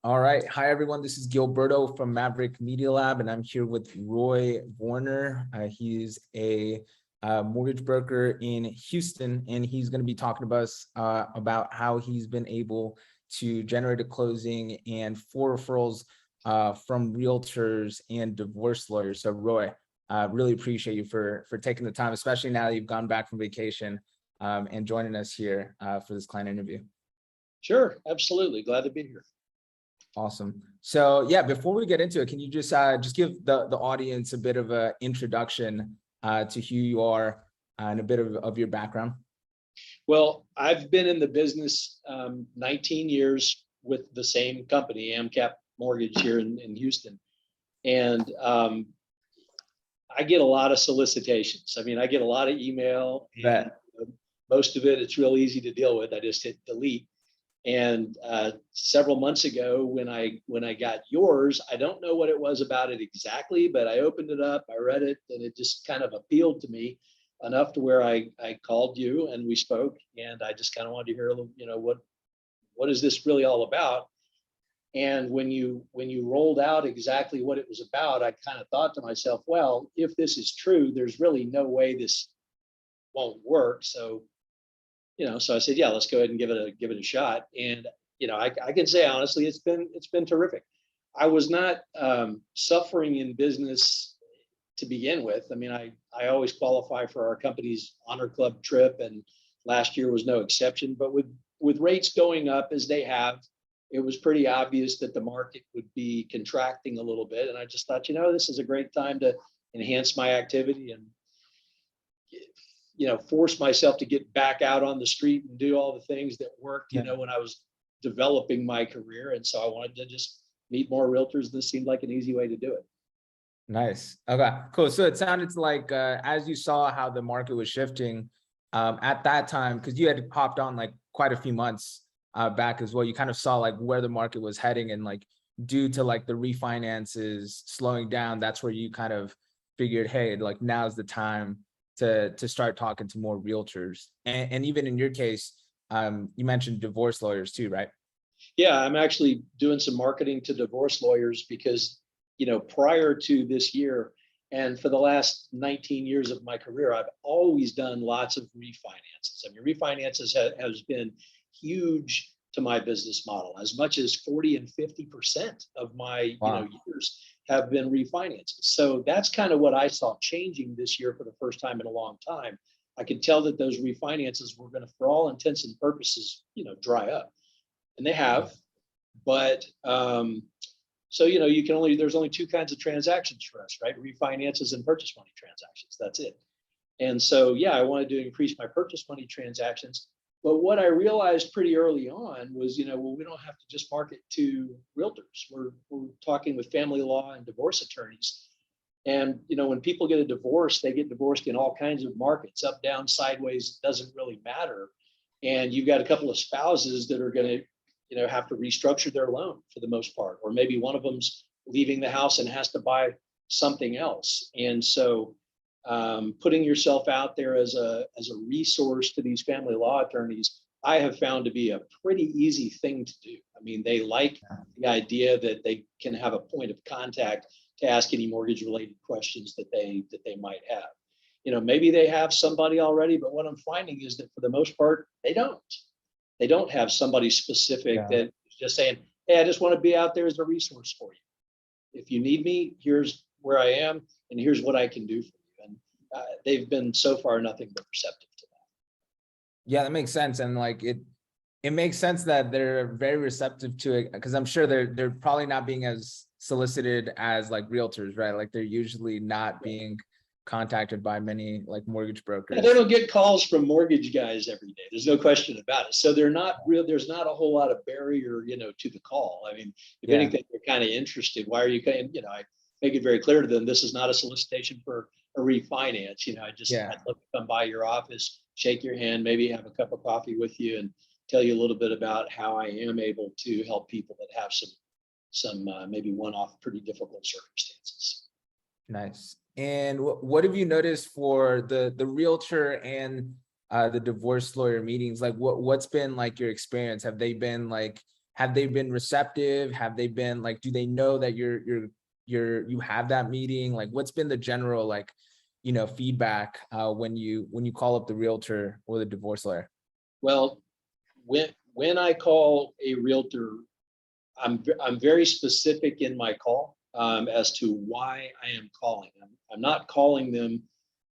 All right. Hi, everyone. This is Gilberto from Maverick Media Lab, and I'm here with Roy Warner. He's a mortgage broker in Houston, and he's going to be talking to us about how he's been able to generate a closing and 4 referrals from realtors and divorce lawyers. So, Roy, really appreciate you for taking the time, especially now that you've gone back from vacation and joining us here for this client interview. Sure, absolutely. Glad to be here. Awesome. So yeah, before we get into it, can you just give the audience a bit of an introduction to who you are and a bit of your background? Well, I've been in the business 19 years with the same company, AMCAP Mortgage here in Houston. And I get a lot of solicitations. I mean, I get a lot of email, and most of it, it's real easy to deal with. I just hit delete. And several months ago, when I got yours, I don't know what it was about it exactly, but I opened it up, I read it, and it just kind of appealed to me enough to where I called you and we spoke, and I just kind of wanted to hear a little, what is this really all about? And when you rolled out exactly what it was about, I kind of thought to myself, well, if this is true, there's really no way this won't work. So so I said, yeah, let's go ahead and give it a shot. And I can say honestly, it's been terrific. I was not suffering in business to begin with. I mean, I always qualify for our company's honor club trip, and last year was no exception. But with rates going up as they have, it was pretty obvious that the market would be contracting a little bit. And I just thought, this is a great time to enhance my activity and force myself to get back out on the street and do all the things that worked, when I was developing my career. And so I wanted to just meet more realtors. This seemed like an easy way to do it. Nice. Okay, cool. So it sounded like as you saw how the market was shifting at that time, because you had hopped on like quite a few months back as well, you kind of saw like where the market was heading, and like due to like the refinances slowing down, that's where you kind of figured, hey, like now's the time to start talking to more realtors. And even in your case, you mentioned divorce lawyers too, right? Yeah, I'm actually doing some marketing to divorce lawyers because, prior to this year and for the last 19 years of my career, I've always done lots of refinances. I mean, refinances has been huge to my business model. As much as 40 and 50% of my years have been refinances. So that's kind of what I saw changing this year for the first time in a long time. I could tell that those refinances were going to, for all intents and purposes, dry up, and they have. But so there's only two kinds of transactions for us, right? Refinances and purchase money transactions. That's it. And so I wanted to increase my purchase money transactions. But what I realized pretty early on was, we don't have to just market to realtors. We're talking with family law and divorce attorneys. And, when people get a divorce, they get divorced in all kinds of markets, up, down, sideways, doesn't really matter. And you've got a couple of spouses that are going to, have to restructure their loan for the most part, or maybe one of them's leaving the house and has to buy something else. And so putting yourself out there as a resource to these family law attorneys, I have found to be a pretty easy thing to do. I mean, they like the idea that they can have a point of contact to ask any mortgage related questions that they might have. Maybe they have somebody already, but what I'm finding is that for the most part, they don't have somebody specific that is just saying, hey, I just want to be out there as a resource for you. If you need me, here's where I am, and here's what I can do for you. They've been so far nothing but receptive to that. Yeah, that makes sense. And like it makes sense that they're very receptive to it, because I'm sure they're probably not being as solicited as like realtors, right? Like they're usually not being contacted by many like mortgage brokers. They don't get calls from mortgage guys every day. There's no question about it. So they're not real. There's not a whole lot of barrier, to the call. I mean, if anything, they're kind of interested. Why are you? I make it very clear to them, this is not a solicitation for a refinance. I'd love to come by your office, shake your hand, maybe have a cup of coffee with you, and tell you a little bit about how I am able to help people that have some maybe one-off pretty difficult circumstances. Nice. And what have you noticed for the realtor and the divorce lawyer meetings? Like what's been like your experience? Have they been like have they been receptive? Have they been like, do they know that you have that meeting? Like, what's been the general, like, feedback when you call up the realtor or the divorce lawyer? Well, when I call a realtor, I'm very specific in my call as to why I am calling. I'm not calling them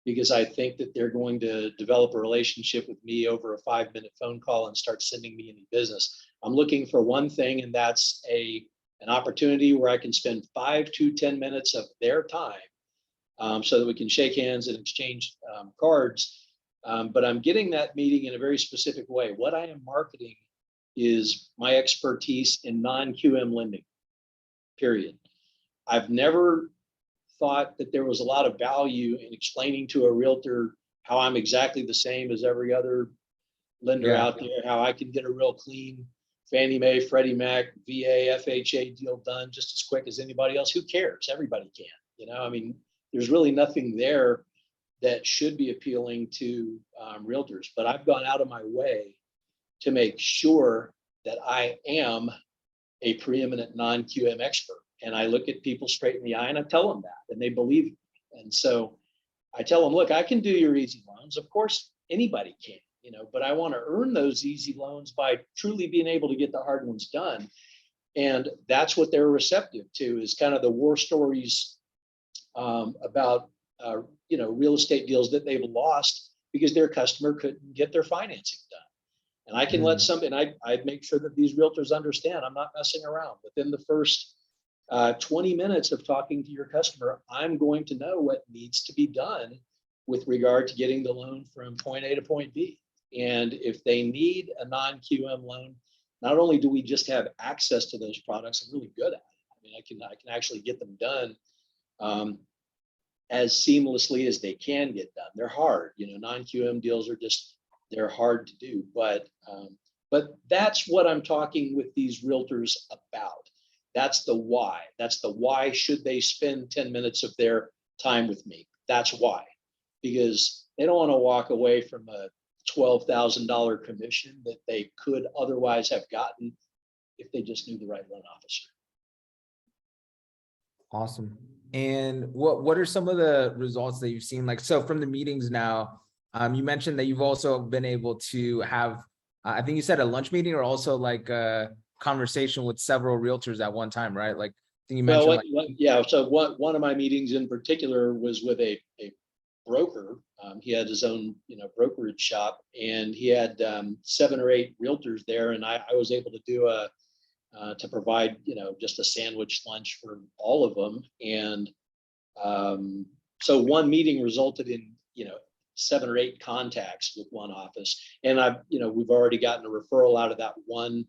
because I think that they're going to develop a relationship with me over a 5-minute phone call and start sending me any business. I'm looking for one thing, and that's an opportunity where I can spend 5 to 10 minutes of their time so that we can shake hands and exchange cards. But I'm getting that meeting in a very specific way. What I am marketing is my expertise in non-QM lending, period. I've never thought that there was a lot of value in explaining to a realtor how I'm exactly the same as every other lender Yeah. out there, how I can get a real clean Fannie Mae, Freddie Mac, VA, FHA deal done just as quick as anybody else. Who cares? Everybody can. I mean, there's really nothing there that should be appealing to realtors. But I've gone out of my way to make sure that I am a preeminent non-QM expert. And I look at people straight in the eye and I tell them that, and they believe me. And so I tell them, look, I can do your easy loans. Of course, anybody can, but I want to earn those easy loans by truly being able to get the hard ones done. And that's what they're receptive to, is kind of the war stories about, real estate deals that they've lost because their customer couldn't get their financing done. And I can let somebody, and I'd make sure that these realtors understand I'm not messing around. Within the first 20 minutes of talking to your customer, I'm going to know what needs to be done with regard to getting the loan from point A to point B. And if they need a non-QM loan, not only do we just have access to those products, I'm really good at it. I mean, I can actually get them done as seamlessly as they can get done. They're hard, non-QM deals are just, they're hard to do, but that's what I'm talking with these realtors about. That's the why. That's the why should they spend 10 minutes of their time with me. That's why, because they don't want to walk away from a $12,000 commission that they could otherwise have gotten if they just knew the right loan officer. Awesome. And what are some of the results that you've seen? Like, so from the meetings now, you mentioned that you've also been able to have, I think you said a lunch meeting, or also like a conversation with several realtors at one time, right? Like, I think you mentioned yeah. So one of my meetings in particular was with a broker. He had his own, brokerage shop, and he had 7 or 8 realtors there, and I was able to do to provide, just a sandwich lunch for all of them. And so one meeting resulted in, 7 or 8 contacts with one office. And we've already gotten a referral out of that one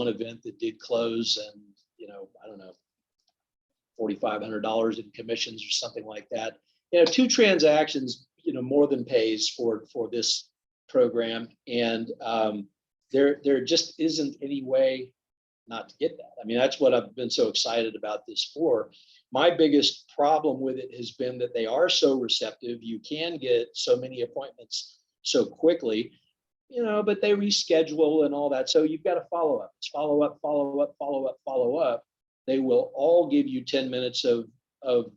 event that did close, and, I don't know, $4,500 in commissions or something like that. 2 transactions, more than pays for this program. And there just isn't any way not to get that. I mean, that's what I've been so excited about this for. My biggest problem with it has been that they are so receptive. You can get so many appointments so quickly, but they reschedule and all that. So you've got to follow up. It's follow up, follow up, follow up, follow up. They will all give you 10 minutes of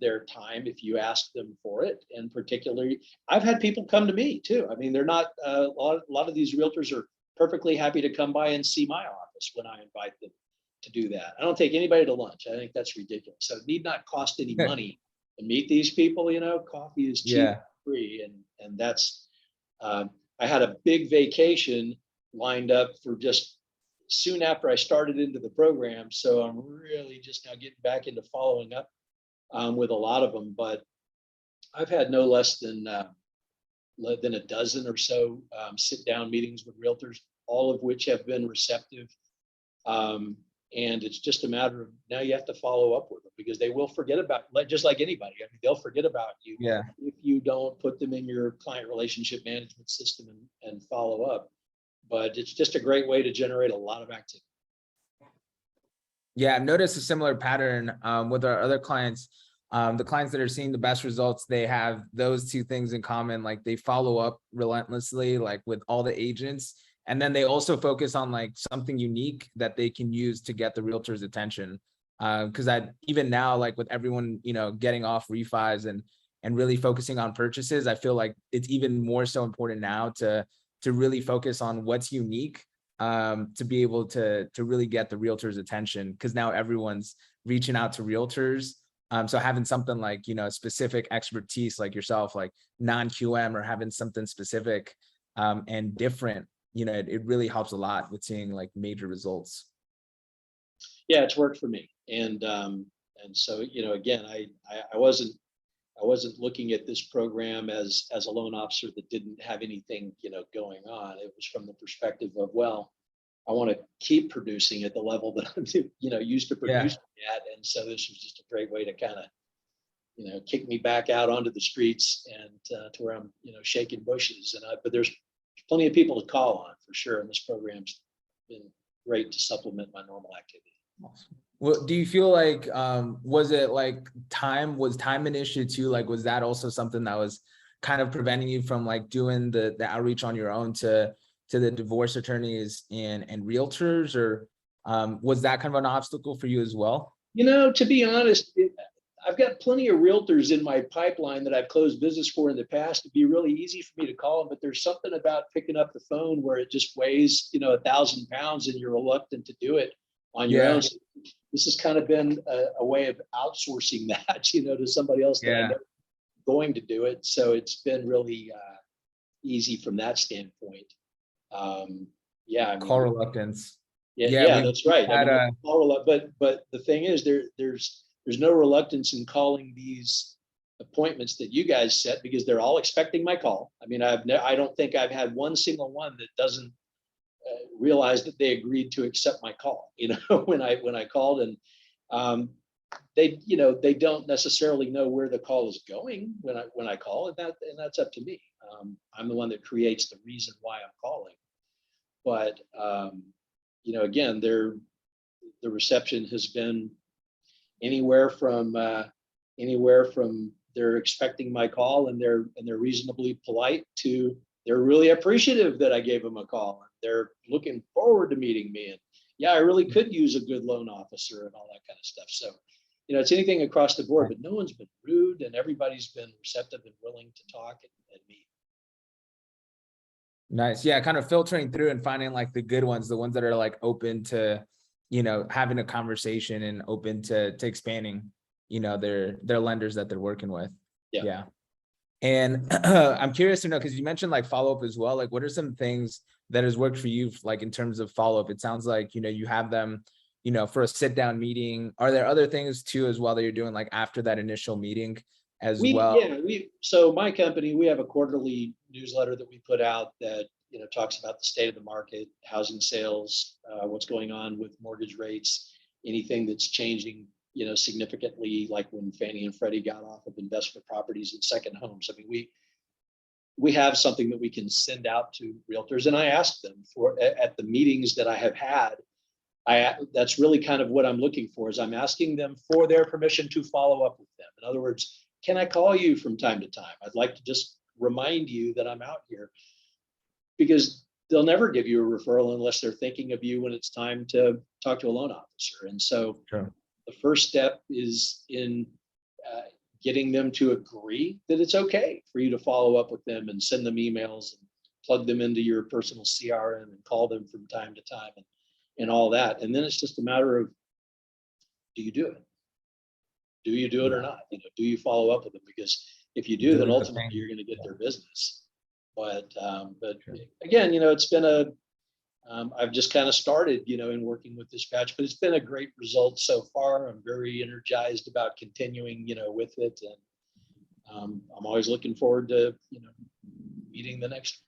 their time if you ask them for it. And particularly, I've had people come to me too. I mean, they're not, a lot of these realtors are perfectly happy to come by and see my office when I invite them to do that. I don't take anybody to lunch. I think that's ridiculous. So it need not cost any money to meet these people. Coffee is cheap, yeah. free. And that's, I had a big vacation lined up for just soon after I started into the program. So I'm really just now getting back into following up with a lot of them. But I've had no less than a dozen or so sit down meetings with realtors, all of which have been receptive. And it's just a matter of now you have to follow up with them, because they will forget about, just like anybody. I mean, they'll forget about you if you don't put them in your client relationship management system and follow up. But it's just a great way to generate a lot of activity. Yeah, I've noticed a similar pattern with our other clients. The clients that are seeing the best results, they have those 2 things in common. Like, they follow up relentlessly, like with all the agents, And then they also focus on like something unique that they can use to get the realtor's attention. Because I even now, like with everyone, getting off refis and really focusing on purchases, I feel like it's even more so important now to really focus on what's unique, to be able to really get the realtor's attention, because now everyone's reaching out to realtors. So having something like, specific expertise like yourself, like non-QM, or having something specific and different, it really helps a lot with seeing like major results. Yeah, it's worked for me. And so, again, I wasn't looking at this program as a loan officer that didn't have anything, going on. It was from the perspective of, well, I want to keep producing at the level that I'm, used to Yeah. producing at. And so this was just a great way to kind of, kick me back out onto the streets and to where I'm, shaking bushes. But there's plenty of people to call on for sure. And this program's been great to supplement my normal activity. Well, do you feel like, was it like was time an issue too? Like, was that also something that was kind of preventing you from like doing the outreach on your own to the divorce attorneys and realtors, or was that kind of an obstacle for you as well? To be honest, I've got plenty of realtors in my pipeline that I've closed business for in the past. It'd be really easy for me to call them, but there's something about picking up the phone where it just weighs, 1,000 pounds, and you're reluctant to do it on your own. So this has kind of been a way of outsourcing that, to somebody else that I know going to do it. So it's been really easy from that standpoint. Yeah, I mean, Call reluctance. yeah, that's right. Had, I mean, but the thing is, there's no reluctance in calling these appointments that you guys set, because they're all expecting my call. I mean, I don't think I've had one single one that doesn't realize that they agreed to accept my call. When I called, and they don't necessarily know where the call is going when I call, and that's up to me. I'm the one that creates the reason why I'm calling. But again, the reception has been anywhere from they're expecting my call, and they're reasonably polite, to they're really appreciative that I gave them a call. They're looking forward to meeting me, and yeah, I really could use a good loan officer and all that kind of stuff. So, it's anything across the board, but no one's been rude, and everybody's been receptive and willing to talk and meet. Nice. Yeah, kind of filtering through and finding like the good ones, the ones that are like open to, having a conversation and open to expanding, their lenders that they're working with. Yeah. And I'm curious to know, because you mentioned like follow-up as well. Like, what are some things that has worked for you, like in terms of follow-up? It sounds like, you have them, for a sit-down meeting. Are there other things too as well that you're doing like after that initial meeting as well? So my company, we have a quarterly newsletter that we put out that, talks about the state of the market, housing sales, what's going on with mortgage rates, anything that's changing, significantly, like when Fannie and Freddie got off of investment properties and second homes. I mean, we have something that we can send out to realtors, and I ask them for at the meetings that I have had. That's really kind of what I'm looking for, is I'm asking them for their permission to follow up with them. In other words, can I call you from time to time? I'd like to just remind you that I'm out here, because they'll never give you a referral unless they're thinking of you when it's time to talk to a loan officer. And so the first step is in getting them to agree that it's okay for you to follow up with them and send them emails and plug them into your personal CRM and call them from time to time and all that. And then it's just a matter of, do you do it? Do you do it or not? Do you follow up with them? Because if you do, then ultimately you're going to get their business. But again, it's been I've just kind of started, in working with this batch, but it's been a great result so far. I'm very energized about continuing, with it. And I'm always looking forward to, meeting the next.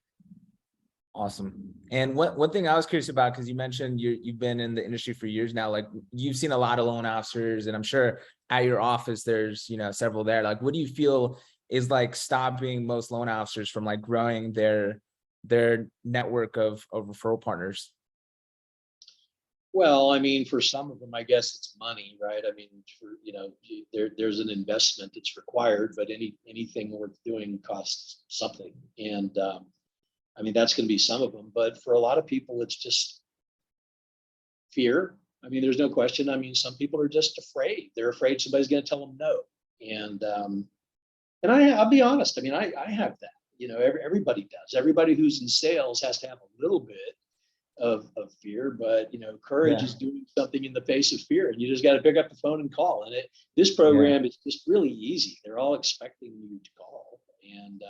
Awesome. And one thing I was curious about, because you mentioned you've been in the industry for years now, like you've seen a lot of loan officers, and I'm sure at your office there's, several there. Like, what do you feel is like stopping most loan officers from like growing their network of referral partners? Well, I mean, for some of them, I guess it's money, right? I mean, there's an investment that's required, but anything worth doing costs something. And I mean, that's going to be some of them, but for a lot of people, it's just fear. I mean, there's no question. I mean, some people are just afraid. They're afraid somebody's going to tell them no. And I'll be honest. I mean, I have that. You know, everybody does. Everybody who's in sales has to have a little bit of fear, but you know, courage Yeah. is doing something in the face of fear, and you just got to pick up the phone and call. And this Yeah. program is just really easy. They're all expecting you to call, and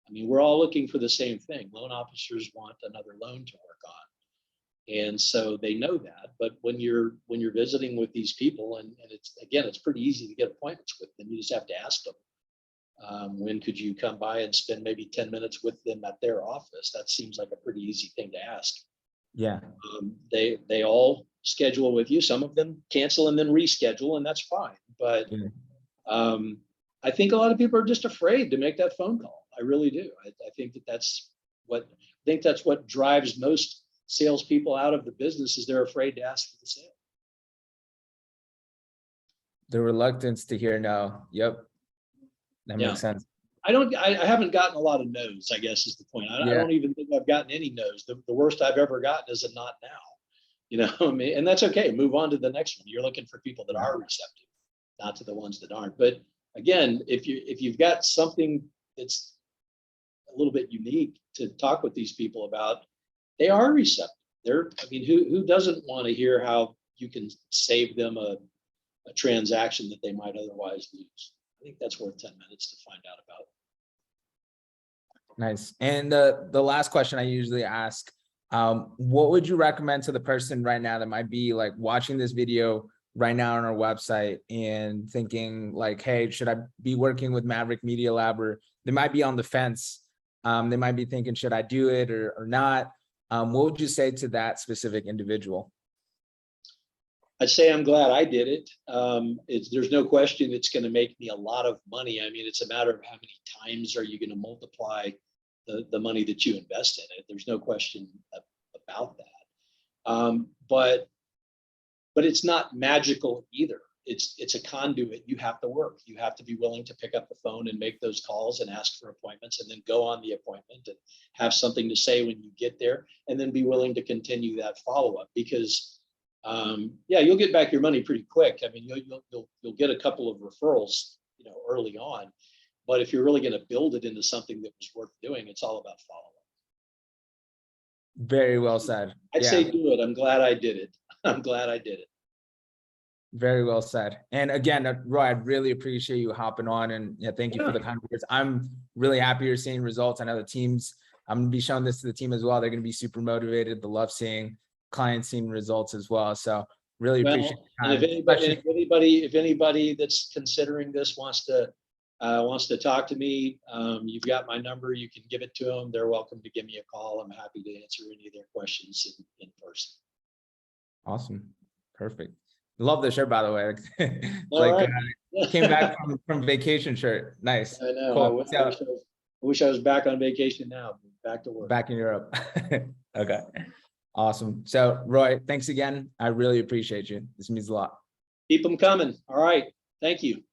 I mean, we're all looking for the same thing. Loan officers want another loan to work on, and so they know that. But when you're visiting with these people, and it's pretty easy to get appointments with them. You just have to ask them. When could you come by and spend maybe 10 minutes with them at their office? That seems like a pretty easy thing to ask. Yeah. They all schedule with you. Some of them cancel and then reschedule, and that's fine. But Yeah. I think a lot of people are just afraid to make that phone call. I really do. I think that's what drives most salespeople out of the business is they're afraid to ask for the sale. The reluctance to hear no. Yep. That Yeah. makes sense. I haven't gotten a lot of no's, I guess is the point. I Yeah. don't even think I've gotten any no's. The worst I've ever gotten is a not now. You know, I mean, and that's okay. Move on to the next one. You're looking for people that are receptive, not to the ones that aren't. But again, if you've got something that's a little bit unique to talk with these people about, they are receptive. I mean, who doesn't want to hear how you can save them a transaction that they might otherwise lose? I think that's worth 10 minutes to find out about. Nice. And the last question I usually ask, what would you recommend to the person right now that might be like watching this video right now on our website and thinking like, hey, should I be working with Maverick Media Lab? Or they might be on the fence. They might be thinking, should I do it or not? What would you say to that specific individual? I'd say I'm glad I did it. There's no question it's going to make me a lot of money. I mean, it's a matter of how many times are you going to multiply the money that you invest in it. There's no question about that. But it's not magical either. It's a conduit. You have to work. You have to be willing to pick up the phone and make those calls and ask for appointments and then go on the appointment and have something to say when you get there, and then be willing to continue that follow-up, because yeah, you'll get back your money pretty quick. I mean, you'll get a couple of referrals, you know, early on, but if you're really going to build it into something that was worth doing, it's all about follow-up. Very well said. I'd say do it. I'm glad I did it. I'm glad I did it. Very well said. And again, Roy, I really appreciate you hopping on, and thank you for the kind words. I'm really happy you're seeing results. I know the teams, I'm going to be showing this to the team as well. They're going to be super motivated. They love seeing clients seeing results as well. So really appreciate the time. If anybody that's considering this wants to talk to me, you've got my number. You can give it to them. They're welcome to give me a call. I'm happy to answer any of their questions in person. Awesome. Perfect. Love the shirt, by the way. Like came back from vacation shirt. Nice. I know. Cool. I wish I was back on vacation now. Back to work. Back in Europe. Okay. Awesome. So Roy, thanks again. I really appreciate you. This means a lot. Keep them coming. All right. Thank you.